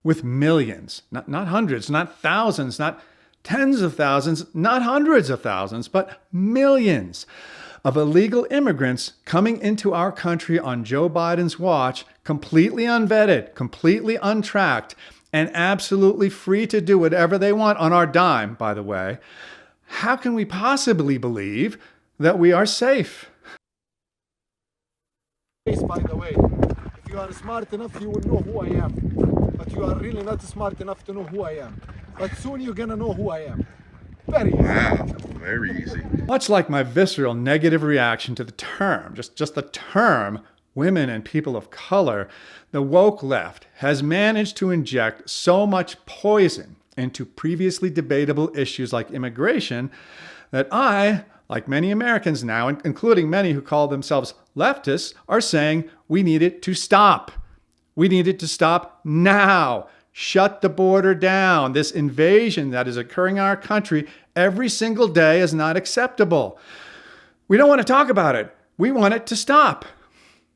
with millions, not hundreds, not thousands, not tens of thousands, not hundreds of thousands, but millions of illegal immigrants coming into our country on Joe Biden's watch, completely unvetted, completely untracked, and absolutely free to do whatever they want on our dime, by the way. How can we possibly believe that we are safe? By the way, if you are smart enough, you will know who I am. But you are really not smart enough to know who I am. But soon you're gonna know who I am. Very easy. Wow, very easy. Much like my visceral negative reaction to the term, just the term, women and people of color, the woke left has managed to inject so much poison into previously debatable issues like immigration that I, like many Americans now, including many who call themselves leftists, are saying we need it to stop. We need it to stop now. Shut the border down. This invasion that is occurring in our country every single day is not acceptable. We don't want to talk about it. We want it to stop.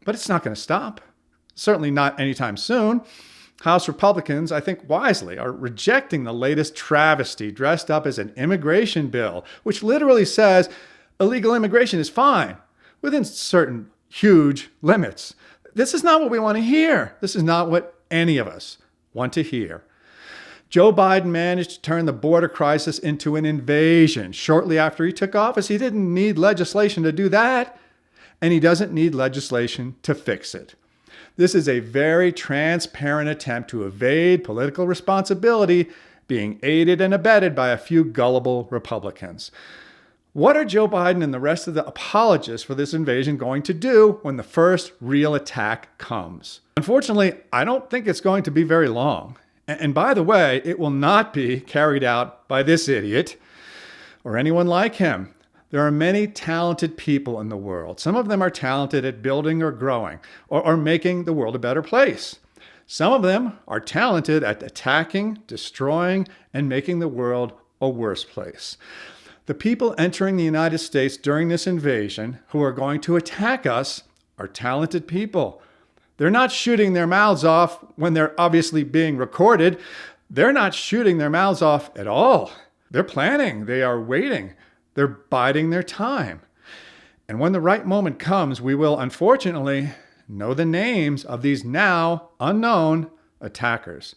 But it's not going to stop. Certainly not anytime soon. House Republicans, I think wisely, are rejecting the latest travesty dressed up as an immigration bill, which literally says illegal immigration is fine within certain huge limits. This is not what we want to hear. This is not what any of us want to hear. Joe Biden managed to turn the border crisis into an invasion shortly after he took office. He didn't need legislation to do that, and he doesn't need legislation to fix it. This is a very transparent attempt to evade political responsibility, being aided and abetted by a few gullible Republicans. What are Joe Biden and the rest of the apologists for this invasion going to do when the first real attack comes? Unfortunately, I don't think it's going to be very long. And by the way, it will not be carried out by this idiot or anyone like him. There are many talented people in the world. Some of them are talented at building or growing or making the world a better place. Some of them are talented at attacking, destroying, and making the world a worse place. The people entering the United States during this invasion who are going to attack us are talented people. They're not shooting their mouths off when they're obviously being recorded. They're not shooting their mouths off at all. They're planning. They are waiting. They're biding their time. And when the right moment comes, we will, unfortunately, know the names of these now unknown attackers.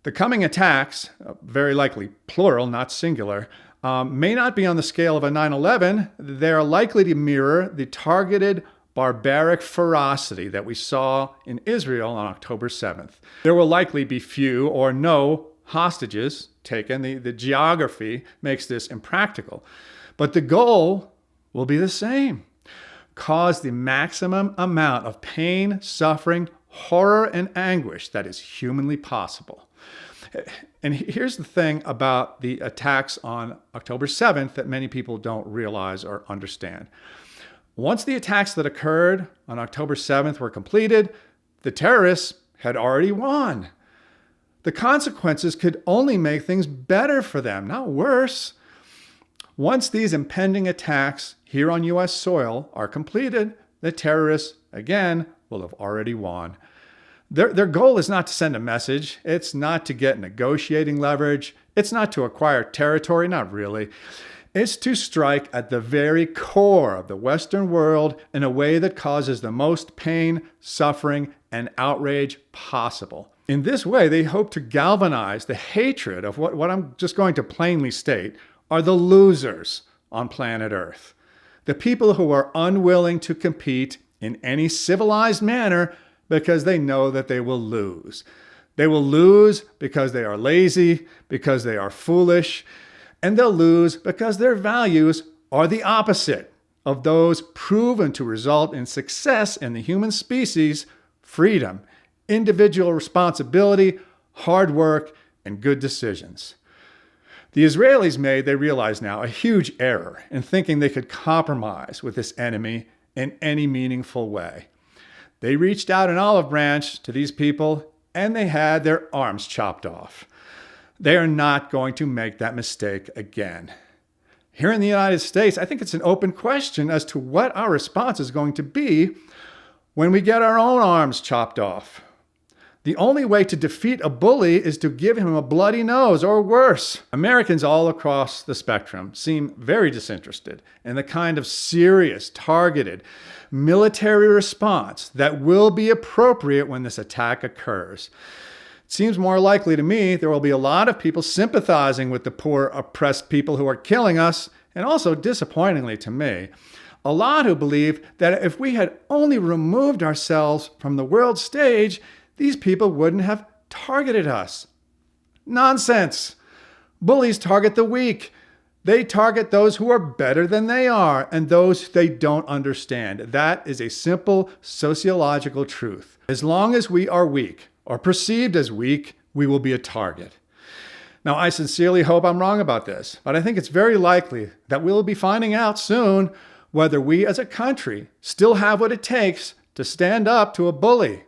The coming attacks, very likely plural, not singular, may not be on the scale of a 9/11. They are likely to mirror the targeted barbaric ferocity that we saw in Israel on October 7th. There will likely be few or no hostages taken. The geography makes this impractical. But the goal will be the same. Cause the maximum amount of pain, suffering, horror, and anguish that is humanly possible. And here's the thing about the attacks on October 7th that many people don't realize or understand. Once the attacks that occurred on October 7th were completed, the terrorists had already won. The consequences could only make things better for them, not worse. Once these impending attacks here on U.S. soil are completed, the terrorists, again, will have already won. Their goal is not to send a message. It's not to get negotiating leverage. It's not to acquire territory, not really. It's to strike at the very core of the Western world in a way that causes the most pain, suffering, and outrage possible. In this way, they hope to galvanize the hatred of what I'm just going to plainly state are the losers on planet Earth. The people who are unwilling to compete in any civilized manner because they know that they will lose. They will lose because they are lazy, because they are foolish, and they'll lose because their values are the opposite of those proven to result in success in the human species: freedom, individual responsibility, hard work, and good decisions. The Israelis made, they realize now, a huge error in thinking they could compromise with this enemy in any meaningful way. They reached out an olive branch to these people and they had their arms chopped off. They are not going to make that mistake again. Here in the United States, I think it's an open question as to what our response is going to be when we get our own arms chopped off. The only way to defeat a bully is to give him a bloody nose or worse. Americans all across the spectrum seem very disinterested in the kind of serious, targeted military response that will be appropriate when this attack occurs. It seems more likely to me there will be a lot of people sympathizing with the poor, oppressed people who are killing us, and also, disappointingly to me, a lot who believe that if we had only removed ourselves from the world stage, these people wouldn't have targeted us. Nonsense. Bullies target the weak. They target those who are better than they are and those they don't understand. That is a simple sociological truth. As long as we are weak or perceived as weak, we will be a target. Now, I sincerely hope I'm wrong about this, but I think it's very likely that we'll be finding out soon whether we as a country still have what it takes to stand up to a bully.